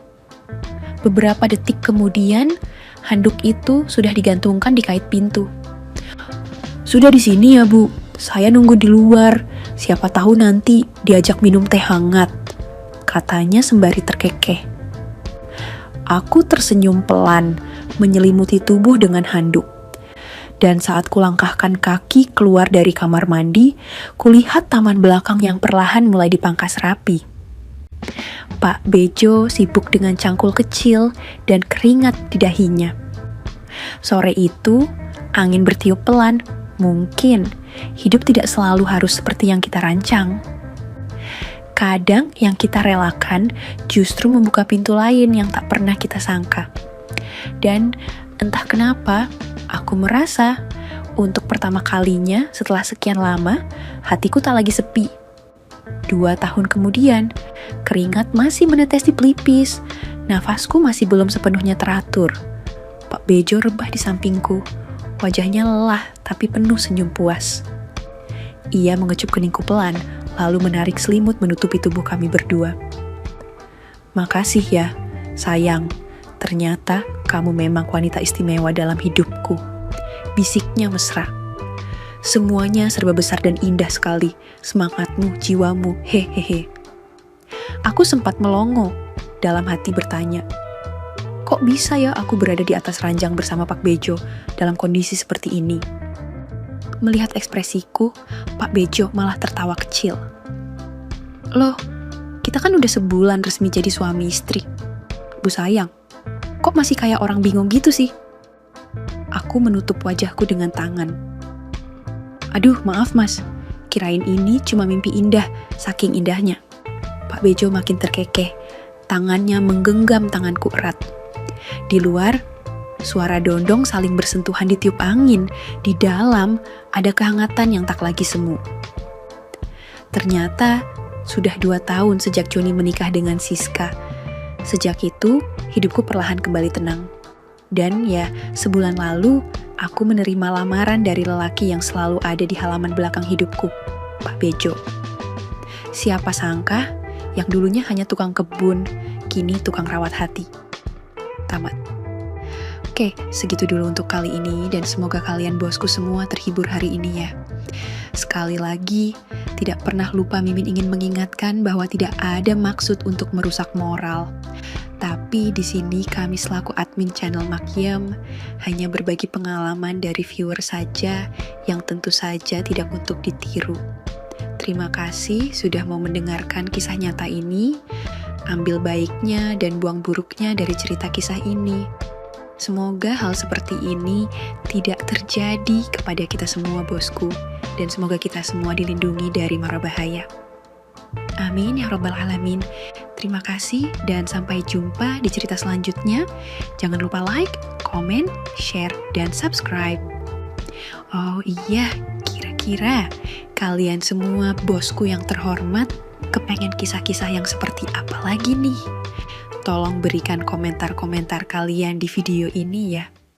Beberapa detik kemudian, handuk itu sudah digantungkan di kait pintu. "Sudah di sini ya, Bu. Saya nunggu di luar. Siapa tahu nanti diajak minum teh hangat," katanya sembari terkekeh. Aku tersenyum pelan, menyelimuti tubuh dengan handuk. Dan saat kulangkahkan kaki keluar dari kamar mandi, kulihat taman belakang yang perlahan mulai dipangkas rapi. Pak Bejo sibuk dengan cangkul kecil dan keringat di dahinya. Sore itu, angin bertiup pelan. Mungkin hidup tidak selalu harus seperti yang kita rancang. Kadang yang kita relakan justru membuka pintu lain yang tak pernah kita sangka. Dan entah kenapa, aku merasa untuk pertama kalinya setelah sekian lama, hatiku tak lagi sepi. 2 tahun kemudian, keringat masih menetes di pelipis, nafasku masih belum sepenuhnya teratur. Pak Bejo rebah di sampingku, wajahnya lelah tapi penuh senyum puas. Ia mengecup keningku pelan, lalu menarik selimut menutupi tubuh kami berdua. "Makasih ya, sayang. Ternyata kamu memang wanita istimewa dalam hidupku," bisiknya mesra. "Semuanya serba besar dan indah sekali. Semangatmu, jiwamu, hehehe." Aku sempat melongo, dalam hati bertanya, kok bisa ya aku berada di atas ranjang bersama Pak Bejo dalam kondisi seperti ini? Melihat ekspresiku, Pak Bejo malah tertawa kecil. "Loh, kita kan udah sebulan resmi jadi suami istri. Bu sayang, kok masih kayak orang bingung gitu sih?" Aku menutup wajahku dengan tangan. "Aduh, maaf mas, kirain ini cuma mimpi indah, saking indahnya." Pak Bejo makin terkekeh, tangannya menggenggam tanganku erat. Di luar, suara dondong saling bersentuhan ditiup angin. Di dalam, ada kehangatan yang tak lagi semu. Ternyata, sudah 2 tahun sejak Joni menikah dengan Siska. Sejak itu, hidupku perlahan kembali tenang. Dan ya, sebulan lalu, aku menerima lamaran dari lelaki yang selalu ada di halaman belakang hidupku, Pak Bejo. Siapa sangka, yang dulunya hanya tukang kebun, kini tukang rawat hati. Tamat. Oke, segitu dulu untuk kali ini, dan semoga kalian bosku semua terhibur hari ini ya. Sekali lagi, tidak pernah lupa Mimin ingin mengingatkan bahwa tidak ada maksud untuk merusak moral. Tapi di sini kami selaku admin channel Makyam hanya berbagi pengalaman dari viewer saja yang tentu saja tidak untuk ditiru. Terima kasih sudah mau mendengarkan kisah nyata ini. Ambil baiknya dan buang buruknya dari cerita kisah ini. Semoga hal seperti ini tidak terjadi kepada kita semua bosku, dan semoga kita semua dilindungi dari mara bahaya. Amin ya rabbal alamin. Terima kasih dan sampai jumpa di cerita selanjutnya. Jangan lupa like, komen, share, dan subscribe. Oh iya, kira-kira kalian semua bosku yang terhormat kepengen kisah-kisah yang seperti apa lagi nih? Tolong berikan komentar-komentar kalian di video ini ya.